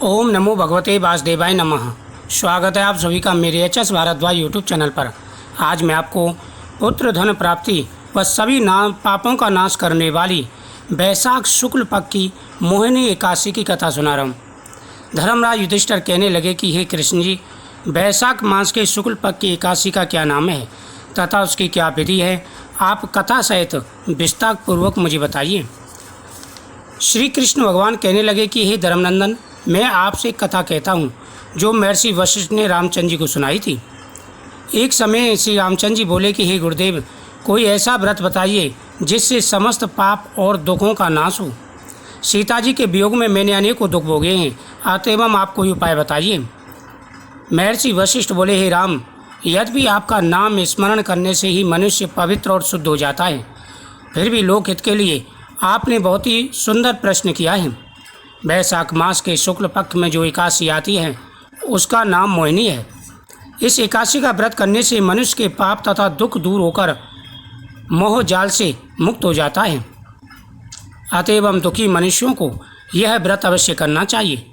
ओम नमो भगवते वासुदेवाय नमः। स्वागत है आप सभी का मेरे HS भारद्वाज यूट्यूब चैनल पर। आज मैं आपको पुत्र धन प्राप्ति व सभी पापों का नाश करने वाली वैशाख शुक्ल पक्ष की मोहिनी एकादशी की कथा सुना रहा हूँ। धर्मराज युधिष्ठिर कहने लगे कि हे कृष्ण जी, वैशाख मास के शुक्ल पक्ष की एकादशी का क्या नाम है तथा उसकी क्या विधि है, आप कथा सहित विस्तार पूर्वक मुझे बताइए। श्री कृष्ण भगवान कहने लगे कि हे धर्मनंदन, मैं आपसे एक कथा कहता हूँ जो महर्षि वशिष्ठ ने रामचंद्र जी को सुनाई थी। एक समय श्री रामचंद्र जी बोले कि हे गुरुदेव, कोई ऐसा व्रत बताइए जिससे समस्त पाप और दुखों का नाश हो। सीता जी के वियोग में मैंने अनेकों दुख भोगे हैं, अतएव आप कोई उपाय बताइए। महर्षि वशिष्ठ बोले, हे राम, यद्यपि आपका नाम स्मरण करने से ही मनुष्य पवित्र और शुद्ध हो जाता है, फिर भी लोकहित के लिए आपने बहुत ही सुंदर प्रश्न किया है। वैशाख मास के शुक्ल पक्ष में जो एकादशी आती है उसका नाम मोहिनी है। इस एकादशी का व्रत करने से मनुष्य के पाप तथा दुख दूर होकर मोह जाल से मुक्त हो जाता है। अतएव हम दुखी मनुष्यों को यह व्रत अवश्य करना चाहिए।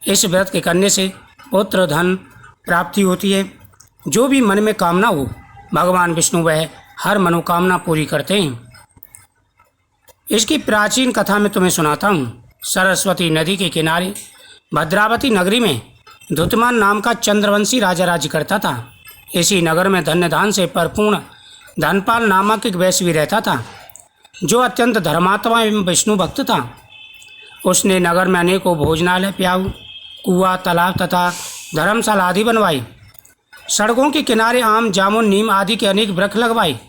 इस व्रत के करने से पुत्र धन प्राप्ति होती है। जो भी मन में कामना हो, भगवान विष्णु वह हर मनोकामना पूरी करते हैं। इसकी प्राचीन कथा में तुम्हें सुनाता हूँ। सरस्वती नदी के किनारे भद्रावती नगरी में धुतमान नाम का चंद्रवंशी राजा राज्य करता था। इसी नगर में धन्य धान से परिपूर्ण धनपाल नामक एक वैश्य रहता था, जो अत्यंत धर्मात्मा एवं विष्णु भक्त था। उसने नगर में अनेकों भोजनालय, प्याऊ, कुआं, तालाब तथा धर्मशाला आदि बनवाई। सड़कों के किनारे आम, जामुन, नीम आदि के अनेक वृक्ष लगवाए।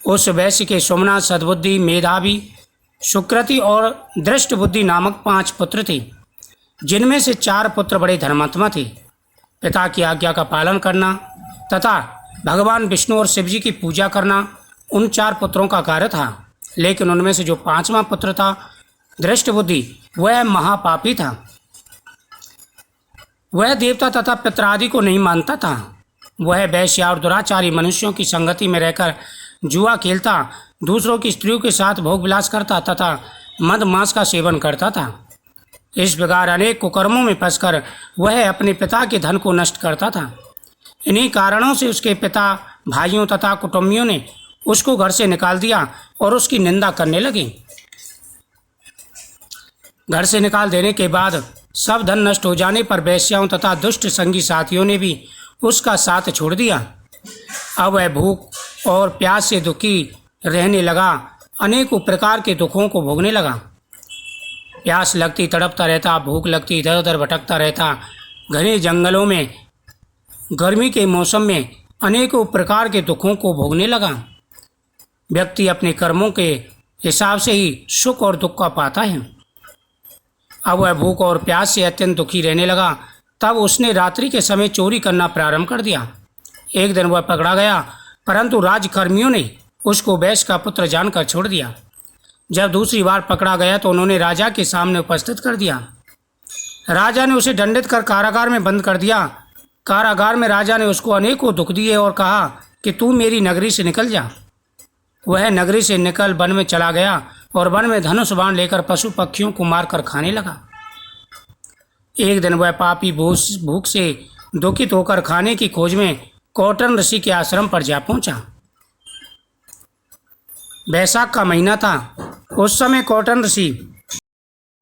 उस वैश्य के सोमनाथ, सद्बुद्धि, मेधावी, सुकृति और दृष्ट बुद्धि नामक 5 पुत्र थे, जिनमें से 4 पुत्र बड़े धर्मात्मा थे। पिता की आज्ञा का पालन करना तथा भगवान विष्णु और शिव जी की पूजा करना उन 4 पुत्रों का कार्य था। लेकिन उनमें से जो 5वां पुत्र था, दृष्ट बुद्धि, वह महापापी था। वह देवता तथा पितरादि को नहीं मानता था। वह वैश्य और दुराचारी मनुष्यों की संगति में रहकर जुआ खेलता, दूसरों की स्त्रियों के साथ भोग विलास करता तथा मद मांस का सेवन करता था। इस प्रकार अनेक कुकर्मों में फंसकर वह अपने पिता के धन को नष्ट करता था। इन्हीं कारणों से उसके पिता, भाइयों तथा कुटुंबियों ने उसको घर से निकाल दिया और उसकी निंदा करने लगे। घर से निकाल देने के बाद सब धन नष्ट हो जाने पर वैश्याओं तथा दुष्ट संगी साथियों ने भी उसका साथ छोड़ दिया। अब वह भूख और प्यास से दुखी रहने लगा, अनेकों प्रकार के दुखों को भोगने लगा। प्यास लगती तड़पता रहता, भूख लगती इधर उधर भटकता रहता। घने जंगलों में गर्मी के मौसम में अनेकों प्रकार के दुखों को भोगने लगा। व्यक्ति अपने कर्मों के हिसाब से ही सुख और दुख का पाता है। अब वह भूख और प्यास से अत्यंत दुखी रहने लगा। तब उसने रात्रि के समय चोरी करना प्रारंभ कर दिया। एक दिन वह पकड़ा गया, परंतु राजकर्मियों ने उसको वैश्य का पुत्र जानकर छोड़ दिया। जब दूसरी बार पकड़ा गया तो उन्होंने राजा के सामने उपस्थित कर दिया। राजा ने उसे दंडित कर कारागार में बंद कर दिया। कारागार में राजा ने उसको अनेकों दुख दिए और कहा कि तू मेरी नगरी से निकल जा। वह नगरी से निकल वन में चला गया और वन में धनुष बाण लेकर पशु पक्षियों को मारकर खाने लगा। एक दिन वह पापी भूख से दुखित होकर खाने की खोज में कौटन ऋषि के आश्रम पर जा पहुंचा। वैशाख का महीना था। उस समय कौटन ऋषि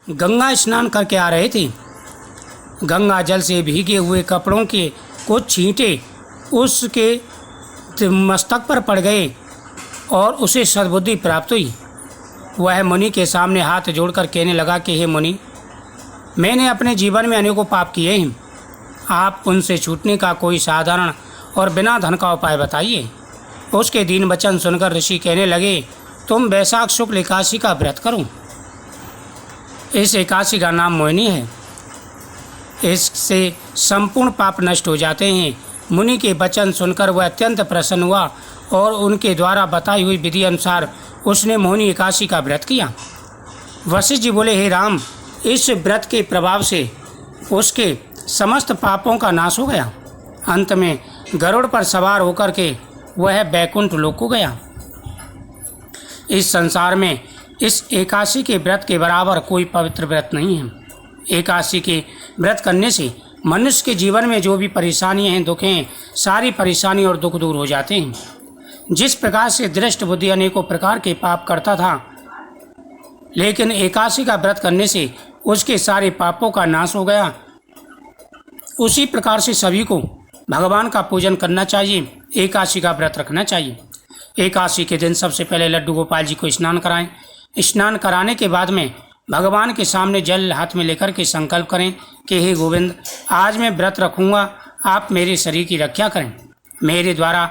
गंगा स्नान करके आ रहे थे। गंगा जल से भीगे हुए कपड़ों के कुछ छींटे उसके मस्तक पर पड़ गए और उसे सद्बुद्धि प्राप्त हुई। वह मुनि के सामने हाथ जोड़कर कहने लगा कि हे मुनि, मैंने अपने जीवन में अनेकों पाप किए हैं। आप उनसे छूटने का कोई साधारण और बिना धन का उपाय बताइए। उसके दीन वचन सुनकर ऋषि कहने लगे, तुम वैशाख शुक्ल एकादशी का व्रत करो। इस एकादशी का नाम मोहिनी है। इससे संपूर्ण पाप नष्ट हो जाते हैं। मुनि के वचन सुनकर वह अत्यंत प्रसन्न हुआ और उनके द्वारा बताई हुई विधि अनुसार उसने मोहिनी एकादशी का व्रत किया। वशिष्ठ जी बोले, हे राम, इस व्रत के प्रभाव से उसके समस्त पापों का नाश हो गया। अंत में गरुड़ पर सवार होकर के वह बैकुंठ लोक को गया। इस संसार में इस एकादशी के व्रत के बराबर कोई पवित्र व्रत नहीं है। एकादशी के व्रत करने से मनुष्य के जीवन में जो भी परेशानियां हैं, दुख हैं, सारी परेशानी और दुख दूर हो जाते हैं। जिस प्रकार से दृष्ट बुद्धि अनेकों प्रकार के पाप करता था, लेकिन एकादशी का व्रत करने से उसके सारे पापों का नाश हो गया, उसी प्रकार से सभी को भगवान का पूजन करना चाहिए, एकादशी का व्रत रखना चाहिए। एकादशी के दिन सबसे पहले लड्डू गोपाल जी को स्नान कराएं। स्नान कराने के बाद में भगवान के सामने जल हाथ में लेकर के संकल्प करें कि हे गोविंद, आज मैं व्रत रखूँगा, आप मेरे शरीर की रक्षा करें, मेरे द्वारा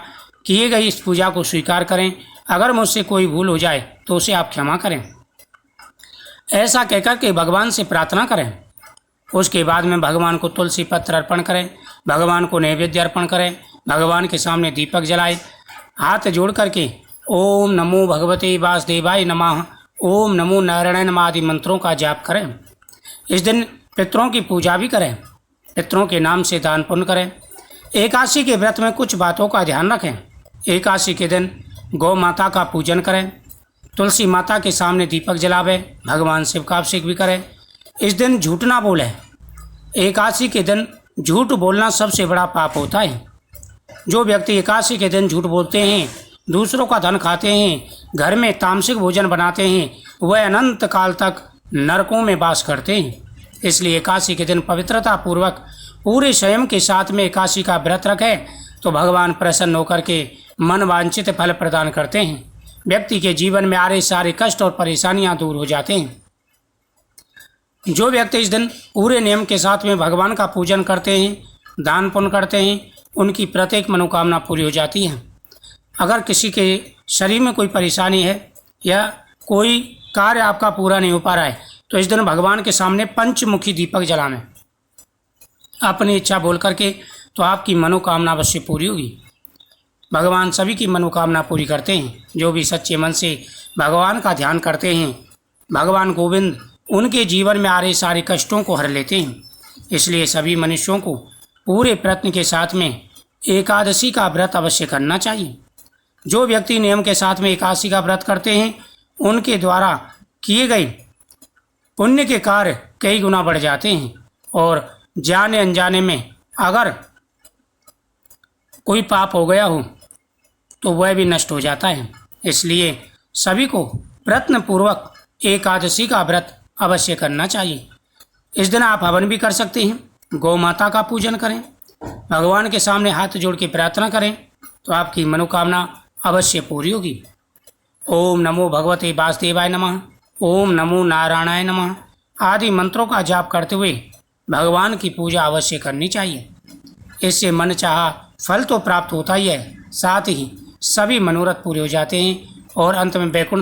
किए गई इस पूजा को स्वीकार करें, अगर मुझसे कोई भूल हो जाए तो उसे आप क्षमा करें। ऐसा कहकर के भगवान से प्रार्थना करें। उसके बाद में भगवान को तुलसी पत्र अर्पण करें, भगवान को नैवेद्य अर्पण करें, भगवान के सामने दीपक जलाएं, हाथ जोड़ करके ओम नमो भगवते वासुदेवाय नमः, ओम नमो नारायण नमः आदि मंत्रों का जाप करें। इस दिन पितरों की पूजा भी करें, पितरों के नाम से दान पुण्य करें। एकादशी के व्रत में कुछ बातों का ध्यान रखें। एकादशी के दिन गौ माता का पूजन करें, तुलसी माता के सामने दीपक जलावें, भगवान शिव का अभिषेक भी करें। इस दिन झूठ ना बोलें। एकादशी के दिन झूठ बोलना सबसे बड़ा पाप होता है। जो व्यक्ति एकादशी के दिन झूठ बोलते हैं, दूसरों का धन खाते हैं, घर में तामसिक भोजन बनाते हैं, वह अनंत काल तक नरकों में वास करते हैं। इसलिए एकादशी के दिन पवित्रता पूर्वक पूरे स्वयं के साथ में एकादशी का व्रत रखें तो भगवान प्रसन्न होकर के मन वांछित फल प्रदान करते हैं। व्यक्ति के जीवन में आ रहे सारे कष्ट और परेशानियां दूर हो जाते हैं। जो व्यक्ति इस दिन पूरे नियम के साथ में भगवान का पूजन करते हैं, दान पुण्य करते हैं, उनकी प्रत्येक मनोकामना पूरी हो जाती है। अगर किसी के शरीर में कोई परेशानी है या कोई कार्य आपका पूरा नहीं हो पा रहा है तो इस दिन भगवान के सामने पंचमुखी दीपक जलाएं अपनी इच्छा बोल करके, तो आपकी मनोकामना अवश्य पूरी होगी। भगवान सभी की मनोकामना पूरी करते हैं। जो भी सच्चे मन से भगवान का ध्यान करते हैं, भगवान गोविंद उनके जीवन में आ रहे सारे कष्टों को हर लेते हैं। इसलिए सभी मनुष्यों को पूरे प्रयत्न के साथ में एकादशी का व्रत अवश्य करना चाहिए। जो व्यक्ति नियम के साथ में एकादशी का व्रत करते हैं, उनके द्वारा किए गए पुण्य के कार्य कई गुना बढ़ जाते हैं और जाने अनजाने में अगर कोई पाप हो गया हो तो वह भी नष्ट हो जाता है। इसलिए सभी को प्रयत्न पूर्वक एकादशी का व्रत अवश्य करना चाहिए। इस दिन आप हवन भी कर सकते हैं, गौ माता का पूजन करें, भगवान के सामने हाथ जोड़ के प्रार्थना करें तो आपकी मनोकामना अवश्य पूरी होगी। ओम नमो भगवते वासुदेवाय नमः, ओम नमो नारायणाय नमः आदि मंत्रों का जाप करते हुए भगवान की पूजा अवश्य करनी चाहिए। इससे मन चाहा फल तो प्राप्त होता ही है, साथ ही सभी मनोरथ पूरे हो जाते हैं और अंत में वैकुंठ